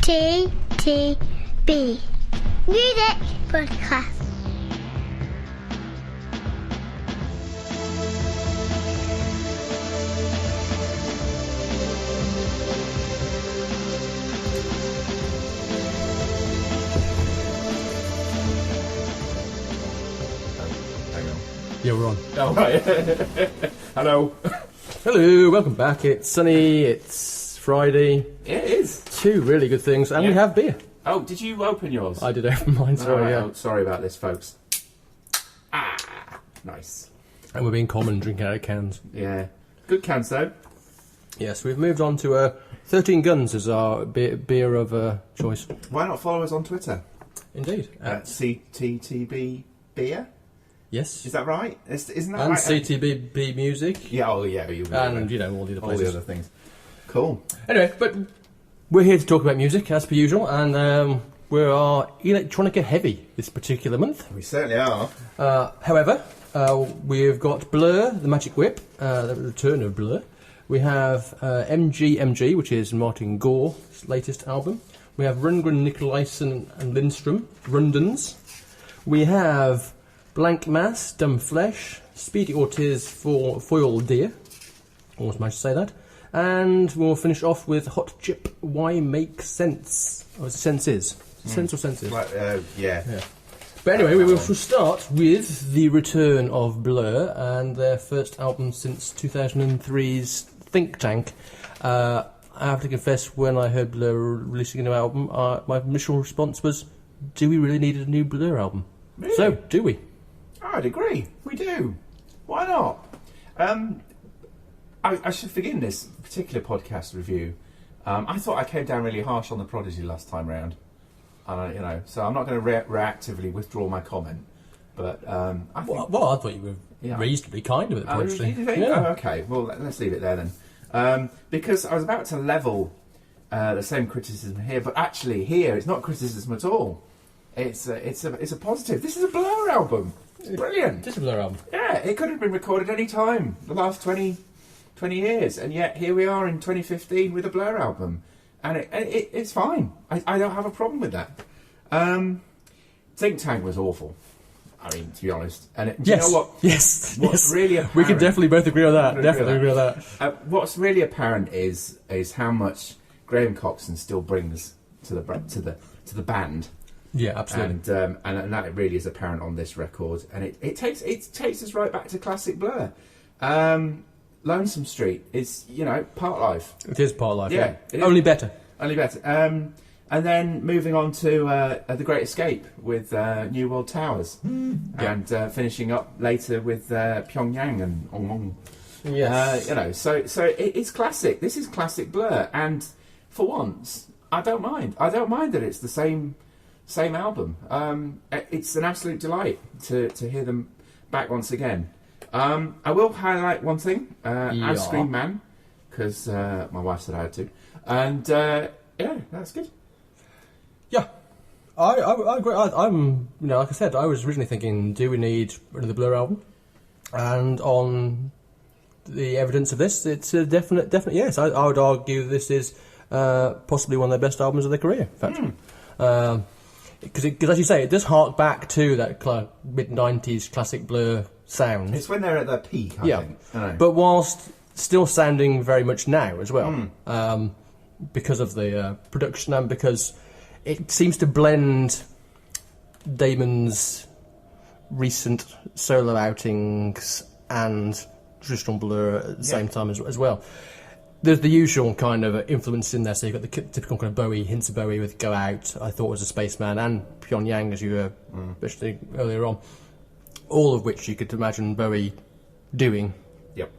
MTTB Music Podcast. Yeah, we're on. Oh, right. Hello. Hello, welcome back. It's sunny, it's Friday. It is. Two really good things, and we have beer. Oh, did you open yours? I did open mine, sorry, yeah. Oh, sorry about this, folks. Nice. And we're being common, drinking out of cans. Yeah. Good cans, though. Yes, we've moved on to 13 Guns as our beer of choice. Why not follow us on Twitter? Indeed. At CTTB Beer? Yes. Is that right? Isn't that and right? CTB Music. Yeah, oh yeah. And, all the other places. All the other things. Cool. Anyway, but we're here to talk about music, as per usual, and we are electronica heavy this particular month. We certainly are. However, we've got Blur, the Magic Whip, the return of Blur. We have MGMG, which is Martin Gore's latest album. We have Rundgren, Nikolaisen and Lindstrøm, Runddans. We have Blanck Mass, Dumb Flesh, Speedy Ortiz for Foil Deer. Almost managed to say that. And we'll finish off with Hot Chip, Why Make Sense? Oh, it's Senses. Sense or Senses? Yeah. But anyway, we will start with the return of Blur and their first album since 2003's Think Tank. I have to confess, when I heard Blur releasing a new album, my initial response was, do we really need a new Blur album? Really? So, do we? I'd agree. We do. Why not? I should begin this particular podcast review. I thought I came down really harsh on the Prodigy last time round. So I'm not going to reactively withdraw my comment. But I think... Well, I thought you were reasonably kind with it, Prodigy. You think? Yeah. Oh, okay. Well, let's leave it there then. Because I was about to level the same criticism here, but actually here it's not criticism at all. It's a positive. This is a Blur album. It's brilliant. Just a Blur album. Yeah, it could have been recorded any time the last 20 years, and yet here we are in 2015 with a Blur album, and it's fine. I don't have a problem with that. Think Tank was awful. I mean, to be honest. And do you know what? Yes. What's really apparent, we can definitely both agree on that. Definitely agree on that. What's really apparent is how much Graham Coxon still brings to the band. Yeah, absolutely. And that really is apparent on this record, and it takes us right back to classic Blur. Lonesome Street is part life. It is part life. Yeah. Only better. And then moving on to The Great Escape with New World Towers, and finishing up later with Pyongyang and Ong Ong. Yes. So it's classic. This is classic Blur, and for once, I don't mind. I don't mind that it's the same album. It's an absolute delight to hear them back once again. I will highlight one thing, Ice Cream Man, because my wife said I had to, and that's good. Yeah, I agree. I'm like I said, I was originally thinking, do we need another Blur album? And on the evidence of this, it's a definite yes. I would argue this is possibly one of their best albums of their career. In fact. Because as you say, it does hark back to that mid-90s classic Blur sound. It's when they're at their peak, I think. But whilst still sounding very much now as well, because of the production and because it seems to blend Damon's recent solo outings and traditional Blur at the same time as well. There's the usual kind of influence in there, so you've got the typical kind of Bowie, hints of Bowie with Go Out, I Thought Was a Spaceman, and Pyongyang, as you were mentioning earlier on, all of which you could imagine Bowie doing. Yep.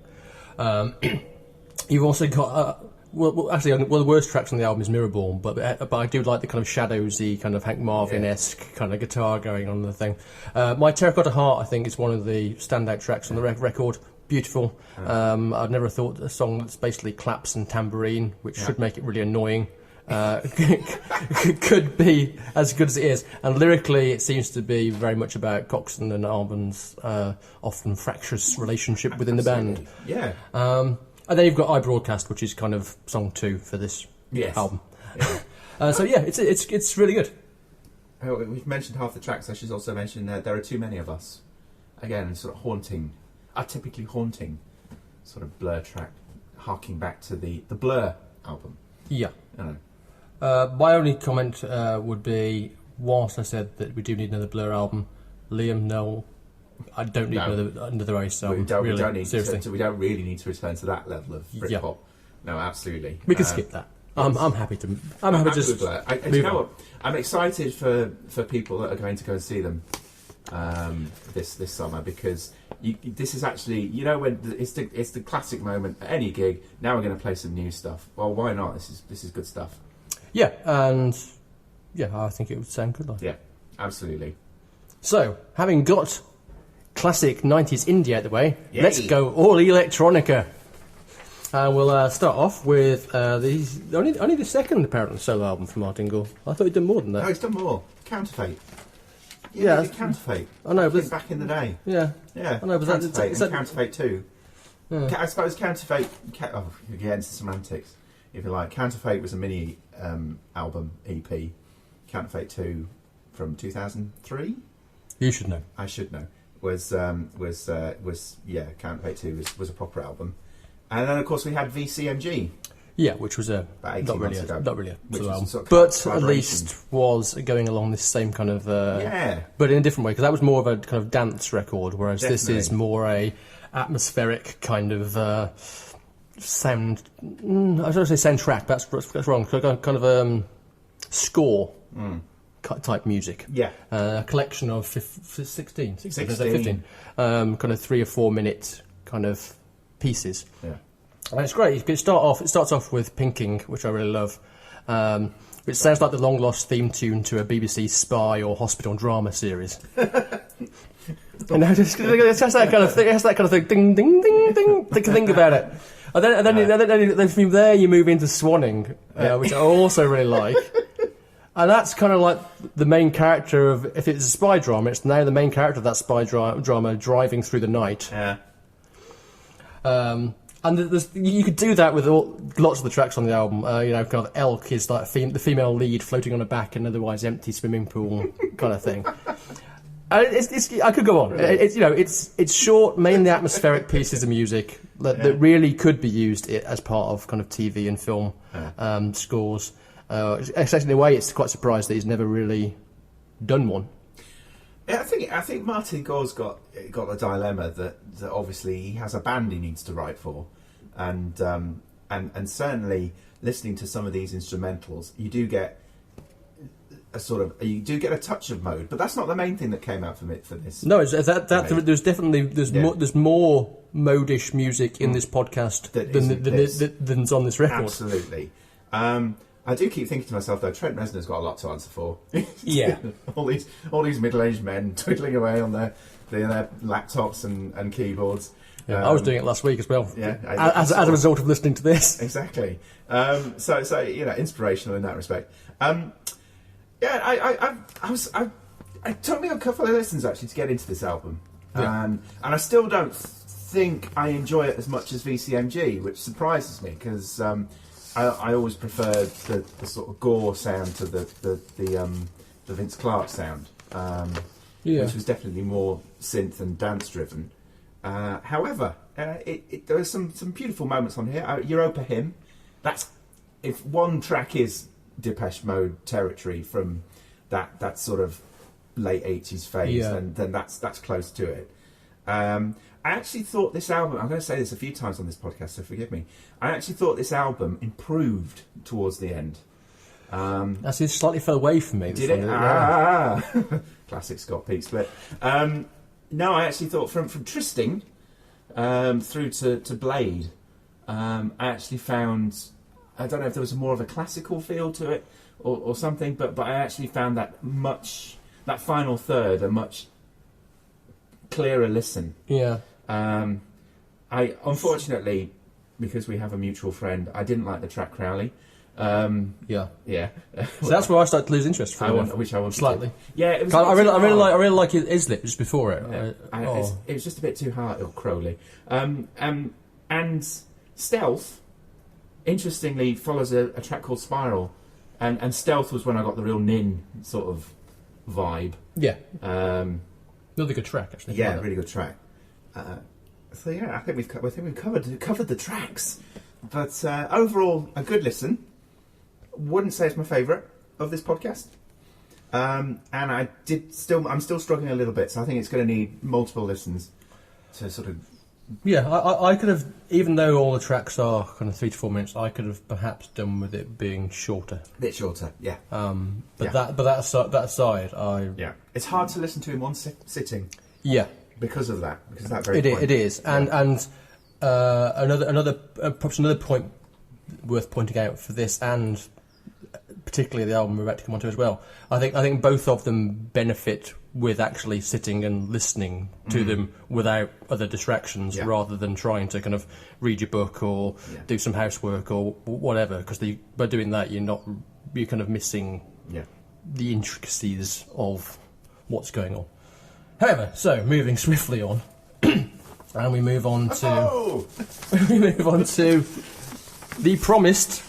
You've also got, one of the worst tracks on the album is Mirrorball, but I do like the kind of shadowsy, kind of Hank Marvin-esque kind of guitar going on the thing. My Terracotta Heart, I think, is one of the standout tracks on the record. Beautiful. I've never thought a song that's basically claps and tambourine, which should make it really annoying, could be as good as it is. And lyrically, it seems to be very much about Coxon and Albin's often fractious relationship within the band. Yeah. And then you've got I Broadcast, which is kind of song 2 for this album. So yeah, it's really good. Oh, we've mentioned half the tracks. I should also mention There Are Too Many of Us. Again, sort of haunting, atypically haunting sort of Blur track, harking back to the Blur album. Yeah. You know. My only comment would be, whilst I said that we do need another Blur album, Liam, no, I don't need another Ace album. We don't need seriously. we don't really need to return to that level of Britpop. Yeah. No, absolutely. We can skip that. I'm happy to. I'm happy to just. Blur. You know what? I'm excited for people that are going to go and see them this summer, because this is actually, you know, when it's the classic moment at any gig. Now we're going to play some new stuff. Well, why not? This is good stuff. Yeah, and yeah, I think it would sound good. Yeah, absolutely. So, having got classic 90s indie out the way, Yay. let's go all electronica. We'll start off with only the second apparent solo album from Martin Gore. I thought he'd done more than that. No, he's done more. Counterfeit. Yeah, he did Counterfeit. I know, but back in the day. Yeah, Yeah, I know, but Counterfeit is and that Counterfeit 2. Yeah. I suppose Counterfeit. You get into semantics, if you like. Counterfeit was a mini album EP. Counterfeit 2 from 2003. You should know. I should know. Was Counterfeit 2 was a proper album, and then of course we had VCMG. Yeah, which was About 18 not really months ago. a solo album, sort of but at collaboration. least was going along this same kind of Yeah. but in a different way, because that was more of a kind of dance record, whereas this is Definitely. more a atmospheric kind of sound. I was going to say soundtrack. That's wrong. Kind of score type music. Yeah. A collection of 16, 16. kind of 3 or 4 minute kind of pieces. Yeah. And it's great. It starts off with Pinking, which I really love. Which sounds like the long lost theme tune to a BBC spy or hospital drama series. And it has that kind of thing. It has that kind of thing. Ding, ding, ding, ding. Think about it. And then from there you move into Swanning, which I also really like. And that's kind of like the main character of, if it's a spy drama, it's now the main character of that spy drama driving through the night. Yeah. And you could do that with lots of the tracks on the album. Kind of Elk is like the female lead floating on a back in an otherwise empty swimming pool kind of thing. I could go on. It's short, mainly atmospheric pieces of music that really could be used as part of kind of TV and film scores. Especially in a way, it's quite surprised that he's never really done one. Yeah, I think Martin Gore's got the dilemma that obviously he has a band he needs to write for, and certainly listening to some of these instrumentals, you do get a touch of Mode, but that's not the main thing that came out from it for this. No, there's definitely more Mode-ish music in this podcast than's on this record. Absolutely. I do keep thinking to myself though, Trent Reznor's got a lot to answer for. Yeah. all these middle-aged men twiddling away on their laptops and keyboards. Yeah, I was doing it last week as well. Yeah, as a result of listening to this. Exactly. So inspirational in that respect. It took me a couple of listens actually to get into this album, and I still don't think I enjoy it as much as VCMG, which surprises me because I always preferred the sort of Gore sound to the Vince Clarke sound, which was definitely more synth and dance driven. However, there are some beautiful moments on here. Europa Hymn. That's, if one track is Depeche Mode territory from that sort of late 80s phase, then that's close to it. I actually thought this album, I'm going to say this a few times on this podcast, so forgive me. I actually thought this album improved towards the end. That's just slightly fell away from me. Did it? Classic Scott Peak split. No, I actually thought from Tristing through to Blade, I actually found, I don't know if there was more of a classical feel to it or something, but I actually found that final third a much clearer listen. Yeah. I unfortunately, because we have a mutual friend, I didn't like the track Crowley. Yeah. So that's where I started to lose interest for which I wanted slightly. To. Yeah, it was. I really like Islip just before it. It was just a bit too hard, Crowley. And Stealth, interestingly, follows a track called Spiral, And Stealth was when I got the real Nin sort of vibe. Yeah. Another good track, actually. Yeah, really good track. So yeah, I think we've covered the tracks. But overall, a good listen. Wouldn't say it's my favourite of this podcast. And I'm still struggling a little bit, so I think it's going to need multiple listens to sort of. Yeah, I could have, even though all the tracks are kind of 3 to 4 minutes, I could have perhaps done with it being shorter. A bit shorter, yeah. That aside, yeah, it's hard to listen to in one sitting. Yeah, because of that very point. It is, and another perhaps another point worth pointing out for this, and particularly the album we're about to come on to as well. I think both of them benefit with actually sitting and listening to them without other distractions, rather than trying to kind of read your book or do some housework or whatever. Because by doing that, you're kind of missing the intricacies of what's going on. However, so moving swiftly on, and we move on to the promised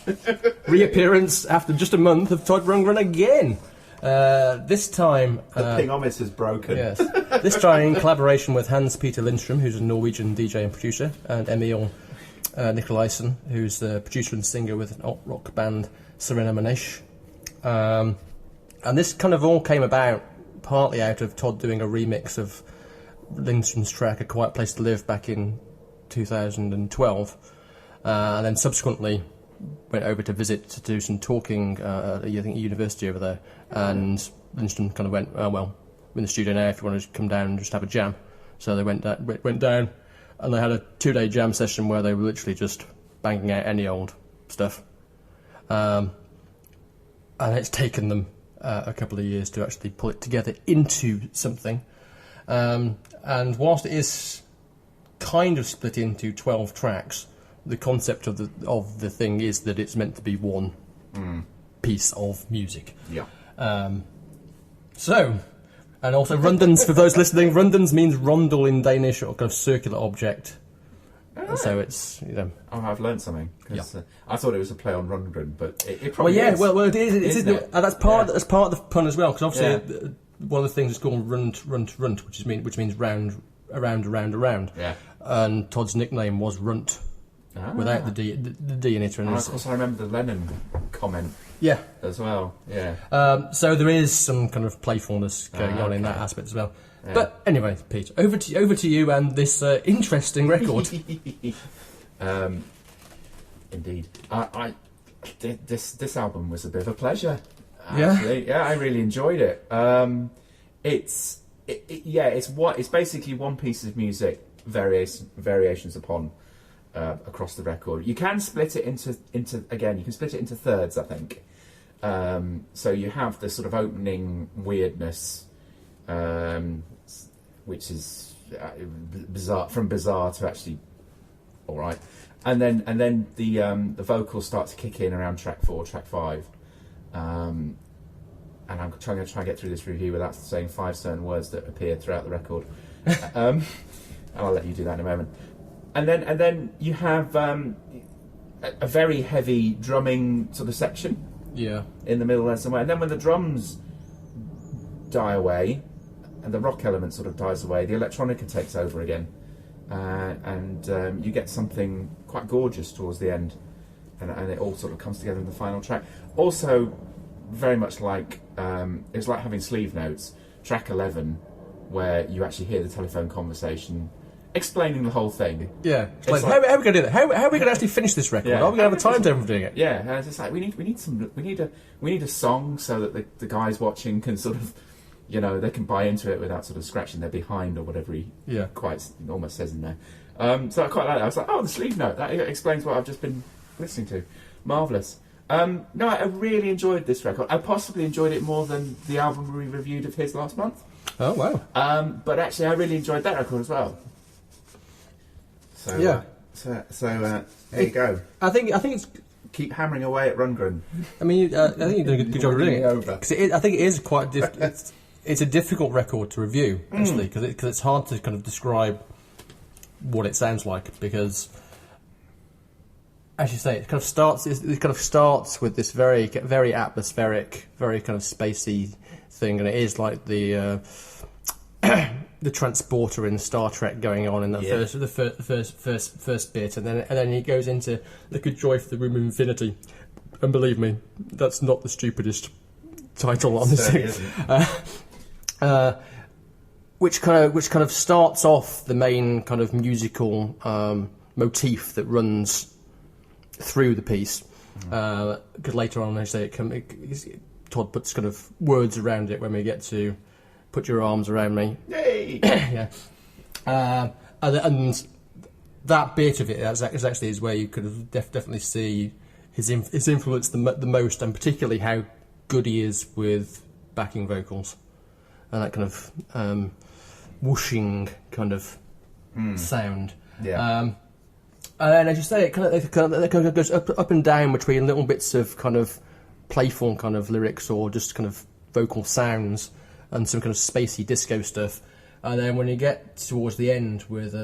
reappearance after just a month of Todd Rundgren again. This time... the pingometer is broken. Yes. This time in collaboration with Hans-Peter Lindstrøm, who's a Norwegian DJ and producer, and Emil Nikolaisen, who's the producer and singer with an alt-rock band, Serena Manesh. And this kind of all came about partly out of Todd doing a remix of Lindström's track, A Quiet Place to Live, back in 2012. And then subsequently went over to visit to do some talking at a university over there, and Lindström kind of went, oh, well, we're in the studio now if you want to come down and just have a jam. So they went down and they had a 2-day jam session where they were literally just banging out any old stuff, and it's taken them a couple of years to actually pull it together into something, and whilst it is kind of split into 12 tracks, the concept of the thing is that it's meant to be one piece of music. Yeah. So, and also Runddans, for those listening, Runddans means rondel in Danish, or kind of circular object. So it's, Oh, I've learned something. I thought it was a play on Rundgren, but it probably is. Well, it is. And that's part of the fun as well, because obviously one of the things is called rund, which means round, around. Yeah. And Todd's nickname was Runt. Without the D in it. And of course, I remember the Lennon comment. Yeah. As well. Yeah. So there is some kind of playfulness going on in that aspect as well. Yeah. But anyway, Pete, over to you and this interesting record. Indeed. This album was a bit of a pleasure. Actually. Yeah, I really enjoyed it. It's basically one piece of music, variations upon. Across the record, you can split it into thirds, I think. So you have the sort of opening weirdness, which is bizarre to actually all right, and then the vocals start to kick in around track 4, track 5, and I'm trying to get through this review without saying 5 certain words that appear throughout the record, and I'll let you do that in a moment. And then you have a very heavy drumming sort of section in the middle there somewhere. And then when the drums die away and the rock element sort of dies away, the electronica takes over again. And you get something quite gorgeous towards the end. And it all sort of comes together in the final track. Also, very much like, it's like having sleeve notes. Track 11, where you actually hear the telephone conversation explaining the whole thing. Yeah. Like, how are we going to do that? How are we going to actually finish this record? Are we going to have a timetable for doing it? Yeah. It's just like we need a song so that the guys watching can sort of, they can buy into it without sort of scratching their behind or whatever he quite almost says in there. So I quite like that. I was like, the sleeve note, that explains what I've just been listening to. Marvellous. No, I really enjoyed this record. I possibly enjoyed it more than the album we reviewed of his last month. Oh wow. But actually, I really enjoyed that record as well. So there you go. I think it's keep hammering away at Rundgren. I mean, I think you're doing a good job of doing it. Because I think it is quite it's a difficult record to review actually, because it's hard to kind of describe what it sounds like, because as you say, it kind of starts with this very, very atmospheric, very kind of spacey thing, and it is like the the transporter in Star Trek going on in that first bit, and then he goes into "Look at Joy for the Room of Infinity," and believe me, that's not the stupidest title on this thing. Which kind of starts off the main kind of musical motif that runs through the piece. Because later on, as I say, Todd puts kind of words around it when we get to "Put Your Arms Around Me." Yay! Yeah. And that bit of it is where you could definitely see his influence the most, and particularly how good he is with backing vocals and that kind of whooshing kind of sound. Yeah. And then, as you say, it kind of goes up and down between little bits of kind of playful kind of lyrics or just kind of vocal sounds and some kind of spacey disco stuff. And then when you get towards the end with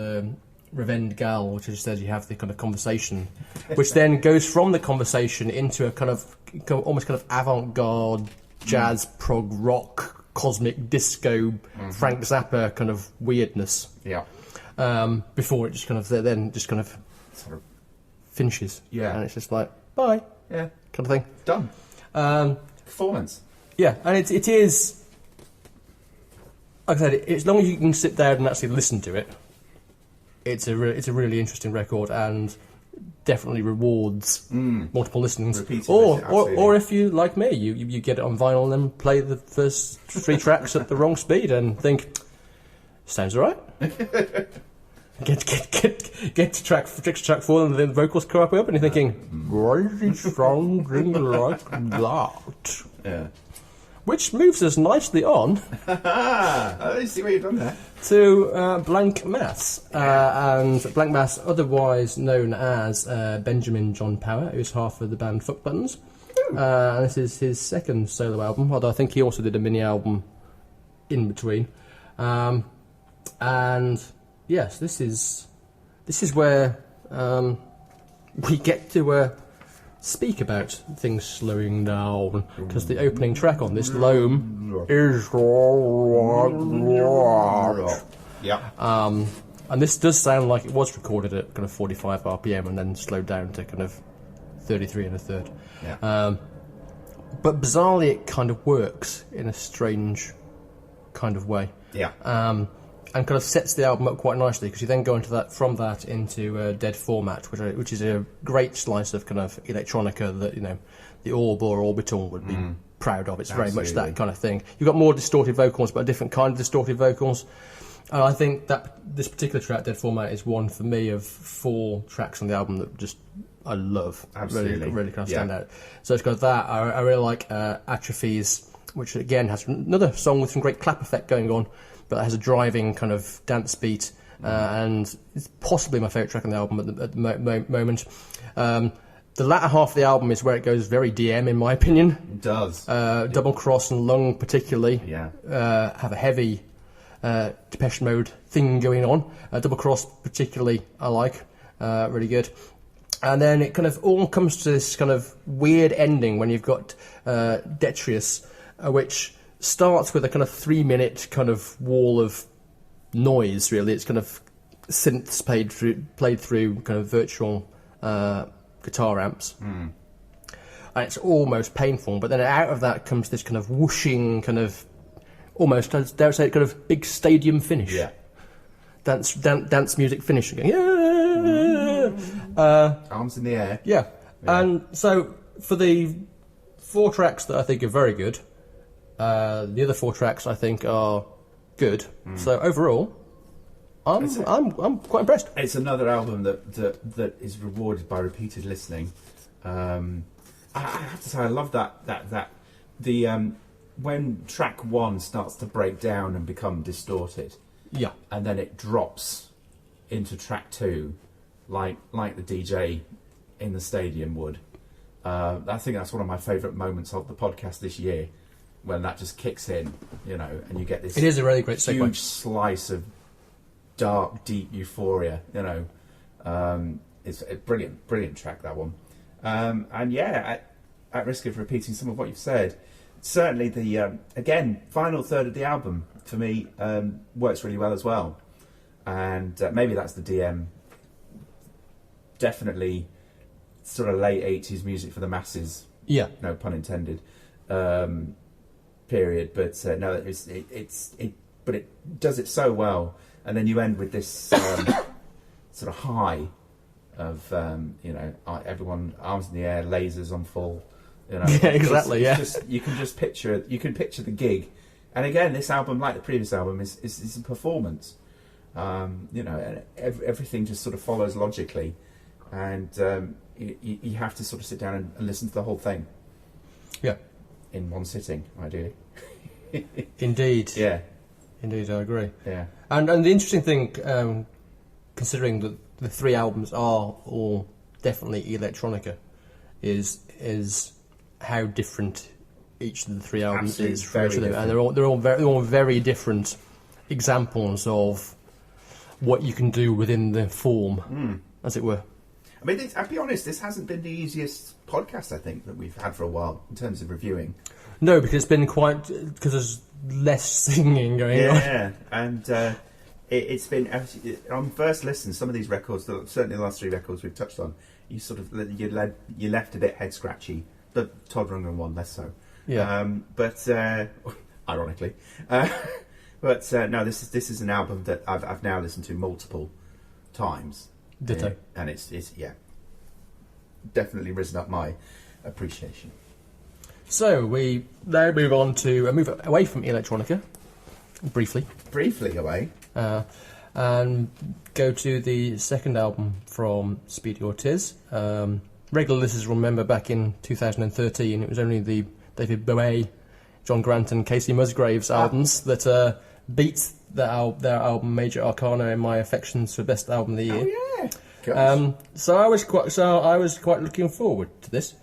Revend Gal, which as you said, you have the kind of conversation, which then goes from the conversation into a kind of almost kind of avant-garde jazz, prog rock, cosmic disco, Frank Zappa kind of weirdness. Yeah. Before it just kind of then just kind of Sort of finishes. Yeah. And it's just like bye. Yeah. Kind of thing. Done. Performance. Yeah, and it is. Like I said, as long as you can sit down and actually listen to it, it's a really interesting record and definitely rewards multiple listenings. Or if you like me, you get it on vinyl and play the first 3 tracks at the wrong speed and think, sounds alright. Get to track 4 and then the vocals come up and you're thinking, why is he sounding like that? Yeah. Which moves us nicely on. I see what you've done there. To Blanck Mass. And Blanck Mass, otherwise known as Benjamin John Power, who's half of the band Fuck Buttons. And this is his second solo album, although I think he also did a mini album in between. And yes, this is where we get to speak about things slowing down, because the opening track on this Loam is and this does sound like it was recorded at kind of 45 RPM and then slowed down to kind of 33 1/3. Yeah. But bizarrely it kind of works in a strange kind of way. Yeah. And kind of sets the album up quite nicely, because you then go into Dead Format, which is a great slice of kind of electronica that, you know, the Orb or Orbital would be proud of. It's very much that kind of thing. You've got more distorted vocals, but a different kind of distorted vocals. And I think that this particular track, Dead Format, is one for me of 4 tracks on the album that just I love. Absolutely. Really kind of stand out. So it's got that. I really like Atrophies, which again has another song with some great clap effect going on, but it has a driving kind of dance beat, and it's possibly my favourite track on the album at the moment. The latter half of the album is where it goes very DM, in my opinion. It does. Double Cross and Lung particularly have a heavy Depeche Mode thing going on. Double Cross particularly I like, really good. And then it kind of all comes to this kind of weird ending when you've got Detrius, which starts with a kind of 3-minute kind of wall of noise, really. It's kind of synths played through kind of virtual guitar amps. And it's almost painful, but then out of that comes this kind of whooshing, kind of almost, dare I say, kind of big stadium finish. Yeah. Dance music finish. Yeah. Arms in the air. Yeah. And so for the 4 tracks that I think are very good, the other 4 tracks I think are good. So overall, I'm quite impressed. It's another album that is rewarded by repeated listening. I have to say, I love that when track 1 starts to break down and become distorted, and then it drops into track 2, like the DJ in the stadium would. I think that's one of my favourite moments of the podcast this year, when that just kicks in, you know, and you get this. It is a really great segue. Huge slice of dark, deep euphoria, you know. It's a brilliant track, that one. And yeah, at risk of repeating some of what you've said, certainly the again final third of the album for me works really well as well, and maybe that's the DM. Definitely, sort of late 80s music for the masses. Yeah, no pun intended. Period, but no, but it does it so well, and then you end with this sort of high of everyone arms in the air, lasers on full. Yeah, exactly. It's just, you can picture the gig, and again, this album, like the previous album, is a performance. Everything just sort of follows logically, and you have to sort of sit down and listen to the whole thing. Yeah, in one sitting, ideally. Indeed. Yeah. Indeed, I agree. Yeah. And the interesting thing, considering that the three albums are all definitely electronica, is how different each of the three albums Absolutely, is from each of them, different. and they're all very different examples of what you can do within the form, as it were. I mean, I'll be honest, this hasn't been the easiest podcast, I think, that we've had for a while in terms of reviewing. No, because it's been because there's less singing going on. Yeah, and it's been, on first listen, some of these records, certainly the last three records we've touched on, you left a bit head scratchy. The Todd Rundgren one, less so. Yeah. But ironically, but no, this is an album that I've now listened to multiple times. Ditto. And it's definitely risen up my appreciation. So we now move on to move away from electronica, briefly away, and go to the second album from Speedy Ortiz. Regular listeners will remember back in 2013, it was only the David Bowie, John Grant and Casey Musgraves albums that beat their album Major Arcana in my affections for best album of the year. Oh yeah. So I was quite looking forward to this.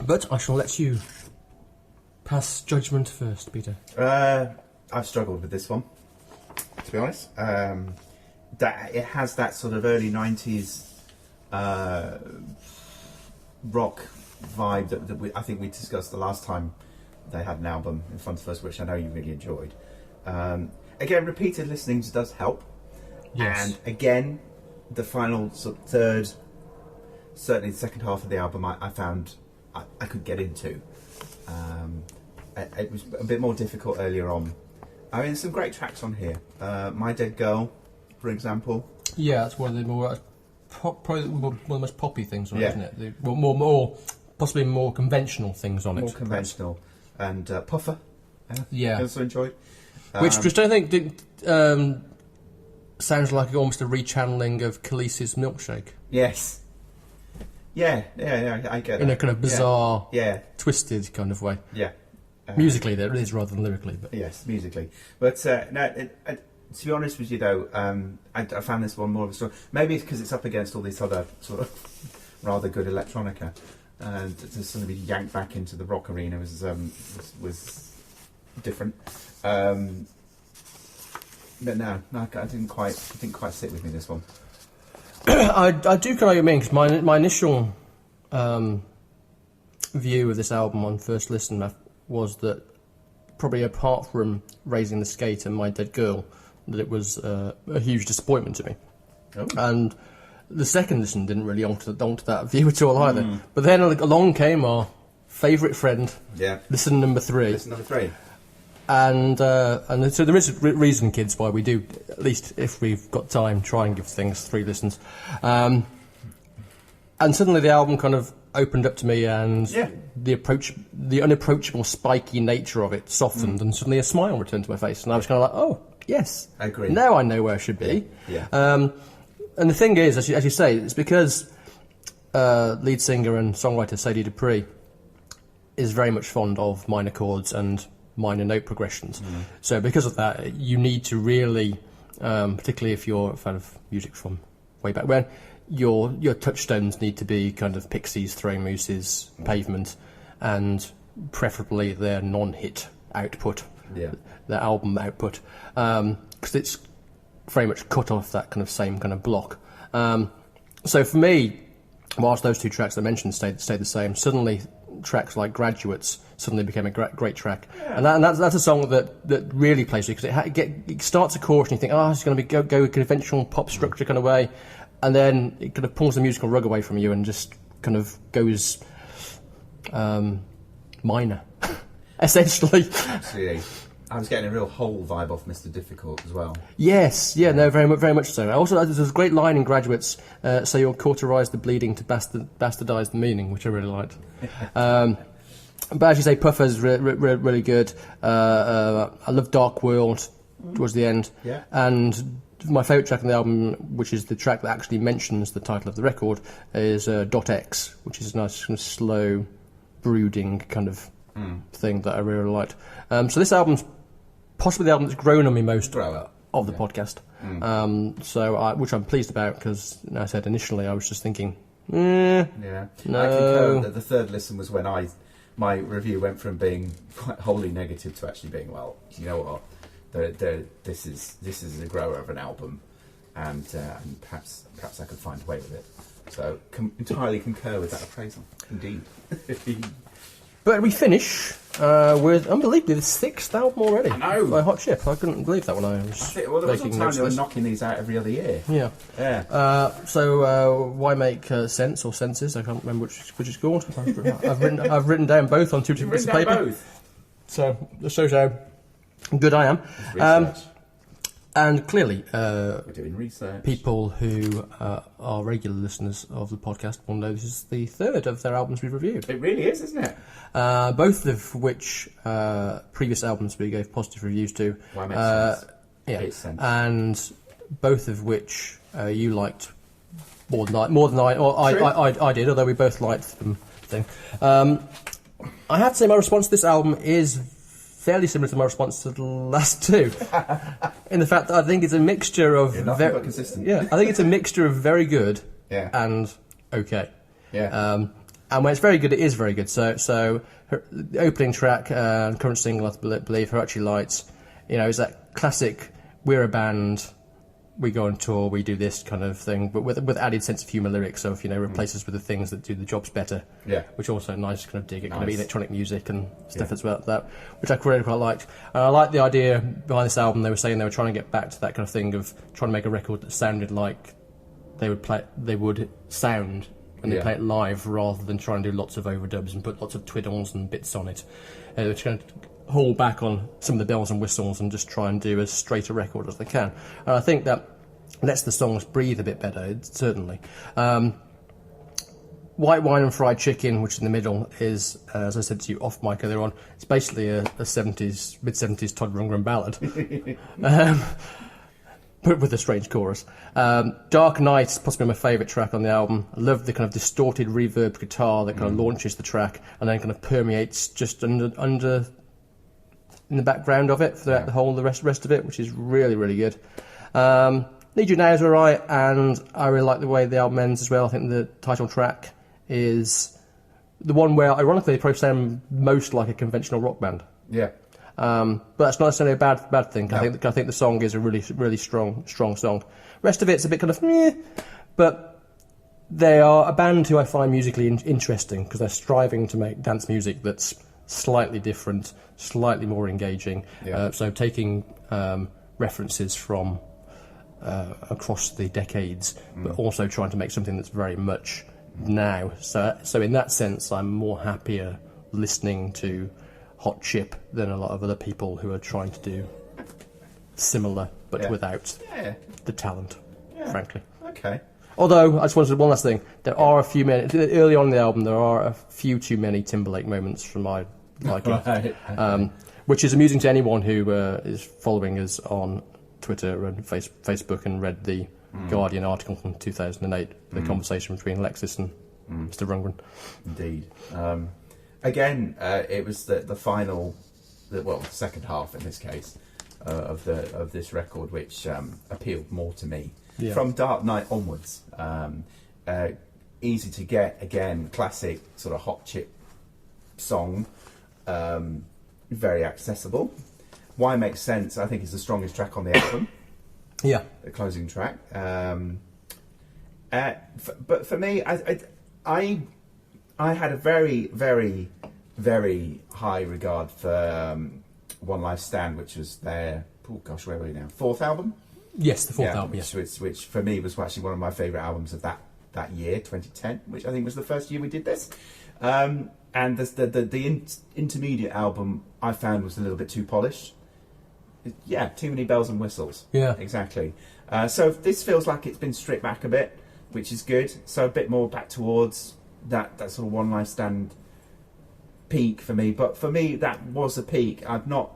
But I shall let you pass judgment first, Peter. I've struggled with this one, to be honest. That it has that sort of early 90s rock vibe that I think we discussed the last time they had an album in front of us, which I know you really enjoyed. Again, repeated listening does help. Yes. And again, the final sort of third, certainly the second half of the album, I found I could get into. It was a bit more difficult earlier on. I mean, there's some great tracks on here. My Dead Girl, for example. Yeah, that's one of the more probably one of the most poppy things on it, Yeah. isn't it? The more possibly more conventional things on it. More conventional. And Puffer, Yeah. I also enjoyed. Which I think sounds like almost a rechanneling of Khaleesi's Milkshake. Yes. Yeah, I get it. In a kind of bizarre, Yeah. twisted kind of way. Yeah. Musically, there it is rather than lyrically. But Yes, musically. But to be honest with you, though, I found this one more of a story. Maybe it's because it's up against all these other sort of rather good electronica, and to suddenly be yanked back into the rock arena was different. But no, I didn't quite sit with me, this one. I do kind of know what you mean, because my initial view of this album on first listen was that probably apart from Raising the Skate and My Dead Girl, that it was a huge disappointment to me. Oh. And the second listen didn't really alter that view at all either. But then along came our favourite friend, listen number 3. Listen number 3. And so there is a reason, kids, why we do, at least if we've got time, try and give things 3 listens. And suddenly the album kind of opened up to me, and the unapproachable, spiky nature of it softened, and suddenly a smile returned to my face, and I was kind of like, oh, yes, I agree. Now I know where I should be. Yeah. And the thing is, as you say, it's because lead singer and songwriter Sadie Dupree is very much fond of minor chords and minor note progressions. So because of that, you need to really, particularly if you're a fan of music from way back when, your touchstones need to be kind of Pixies, Throwing Mooses, Pavement, and preferably their non-hit output, their album output, because it's very much cut off that kind of same kind of block. So for me, whilst those two tracks I mentioned stayed the same, suddenly tracks like Graduates suddenly became a great track, and that's a song that really plays because it starts a chorus and you think, oh, it's going to be go a conventional pop structure kind of way, and then it kind of pulls the musical rug away from you and just kind of goes minor, essentially. Absolutely. I was getting a real whole vibe off Mr. Difficult as well. Yes, yeah, no, very much so. Also, there's a great line in Graduates, so you'll cauterize the bleeding to bastardize the meaning, which I really liked. But as you say, Puffer's really good. I love Dark World towards the end. Yeah. And my favourite track on the album, which is the track that actually mentions the title of the record, is Dot X, which is a nice kind of slow, brooding kind of thing that I really liked. So this album's possibly the album that's grown on me most of the podcast. Which I'm pleased about because, I said initially, I was just thinking, Yeah. No. I concur that the third listen was when my review went from being quite wholly negative to actually being, well, you know what, this is a grower of an album, and perhaps I could find a way with it. So entirely concur with that appraisal. Indeed. But we finish with, unbelievably, the 6th album already. I know. By Hot Chip. I couldn't believe that when I was There was a making time notes they of were this. knocking these out every other year. Yeah. Yeah. So why make sense or senses? I can't remember which it's called. I've written down both on two different bits of Written down paper. both. So this shows how good I am. Research. And clearly, We're doing research. people who are regular listeners of the podcast will know this is the third of their albums we've reviewed. It really is, isn't it? Both of which previous albums we gave positive reviews to. Why make sense? Yeah, Makes sense. and both of which you liked more than I, or I did, although we both liked them. I have to say my response to this album is fairly similar to my response to the last two, in the fact that I think it's a mixture of You're nothing but consistent. Yeah, I think it's a mixture of very good Yeah. and okay. Yeah. And when it's very good, it is very good. So the opening track and current single, I believe, Hirachi Lights, is that classic, we're a band, we go on tour, we do this kind of thing, but with added sense of humour lyrics of, replace us with the things that do the jobs better. Yeah. Which also nice kind of dig at kind of Nice. electronic music and stuff as well, that, which I really quite liked. And I like the idea behind this album. They were saying they were trying to get back to that kind of thing of trying to make a record that sounded like they would sound when they play it live, rather than try and do lots of overdubs and put lots of twiddles and bits on it. They're trying to hold back on some of the bells and whistles and just try and do as straight a record as they can. And I think that lets the songs breathe a bit better, certainly. White Wine and Fried Chicken, which in the middle is, as I said to you off mic earlier on, it's basically a 70s, mid-70s Todd Rundgren ballad. But with a strange chorus. Dark Night is possibly my favourite track on the album. I love the kind of distorted reverb guitar that kind of launches the track and then kind of permeates just under in the background of it throughout the rest of it, which is really, really good. Need You Now is alright, and I really like the way the album ends as well. I think the title track is the one where, ironically, they probably sound most like a conventional rock band. Yeah. But that's not necessarily a bad thing. No. I think the song is a really, really strong song. Rest of it's a bit kind of meh, but they are a band who I find musically interesting because they're striving to make dance music that's slightly different, slightly more engaging. Yeah. So taking references from across the decades, but also trying to make something that's very much now. So in that sense, I'm more happier listening to Hot Chip than a lot of other people who are trying to do similar but without the talent, frankly. Okay. Although, I just wanted one last thing. There are a few early on in the album, there are a few too many Timberlake moments from my liking. Right. Which is amusing to anyone who is following us on Twitter and Facebook and read the Guardian article from 2008, the conversation between Alexis and Mr. Rundgren. Indeed. Again, it was the final, second half in this case, of this record, which appealed more to me. Yeah. From Dark Night onwards, easy to get, again, classic sort of Hot Chip song, very accessible. Why Makes Sense, I think, is the strongest track on the album. Yeah. The closing track. But for me, I had a very, very, very high regard for One Life Stand, which was their, where are we now? 4th album? Yes, the 4th album, yes. Which for me was actually one of my favourite albums of that year, 2010, which I think was the first year we did this. And the intermediate album I found was a little bit too polished. Too many bells and whistles. Yeah. Exactly. So this feels like it's been stripped back a bit, which is good. So a bit more back towards that sort of One Life Stand peak for me. But for me, that was a peak. I've not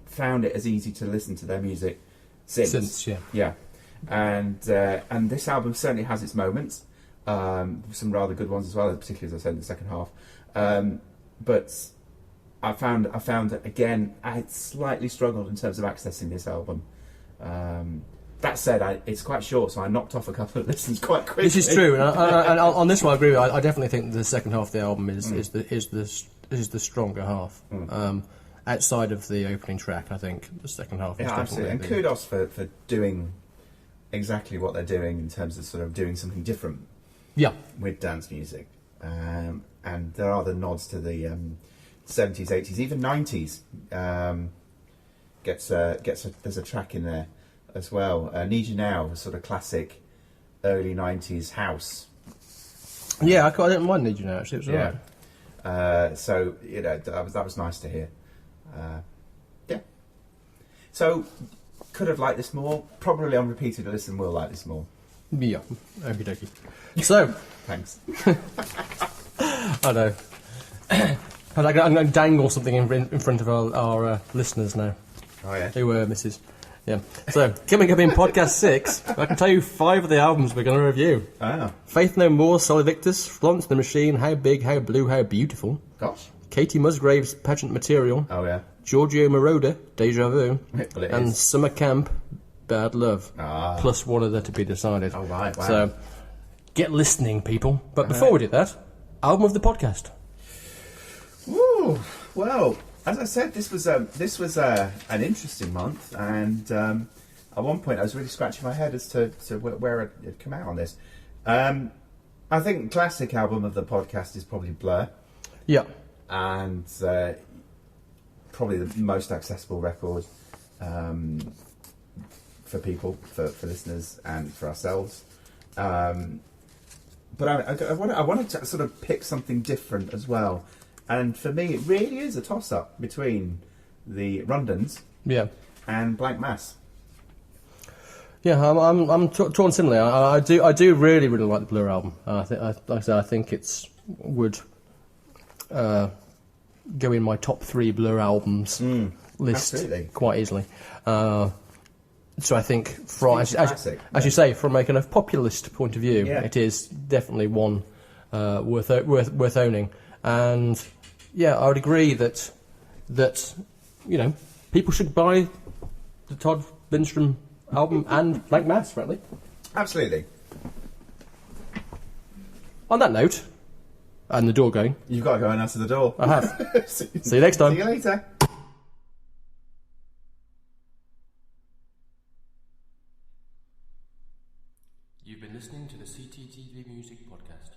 found it as easy to listen to their music since. Yeah. And this album certainly has its moments. Some rather good ones as well, particularly as I said in the second half. But I found that again I had slightly struggled in terms of accessing this album. That said, it's quite short, so I knocked off a couple of listens quite quickly. This is true, and on this one I agree with you. I definitely think the second half of the album is the stronger half. Outside of the opening track, I think the second half is definitely... absolutely. And kudos for doing exactly what they're doing in terms of sort of doing something different with dance music. And there are the nods to the 70s, 80s, even 90s. There's a track in there as well. Need You Now was sort of classic early 90s house. Yeah, I didn't mind Need You Now, actually. It was alright. So, that was nice to hear. So, could have liked this more. Probably on repeated listen will like this more. Yeah, okie dokie. So... Thanks. I know. I'm going to dangle something in front of our listeners now. Oh, yeah? Who misses. Yeah. So, coming up in podcast 6, I can tell you 5 of the albums we're going to review. Ah. Faith No More, Solid Victus, Florence and the Machine, How Big, How Blue, How Beautiful. Gosh. Katie Musgrave's Pageant Material. Oh, yeah. Giorgio Moroder, Deja Vu. Well, it and is. Summer Camp, Bad Love. Ah. Plus one other to be decided. Oh, right, wow. So, get listening, people. But before we do that, album of the podcast. Woo! Well, as I said, this was an interesting month, and at one point I was really scratching my head as to where it'd come out on this. I think classic album of the podcast is probably Blur. Yeah. And probably the most accessible record for people, for listeners, and for ourselves. But I wanted to sort of pick something different as well. And for me, it really is a toss-up between the Runddans and Blanck Mass. Yeah, I'm torn similarly. I do really like the Blur album. I think it's would go in my top 3 Blur albums list absolutely. Quite easily. So I think, as you say, from a kind of populist point of view, it is definitely one worth owning. And yeah, I would agree that people should buy the Todd Lindstrøm album and Blanck Mass, frankly. Absolutely. On that note, and the door going. You've got to go and answer the door. I have. See you next time. See you later. You've been listening to the CTTV Music Podcast.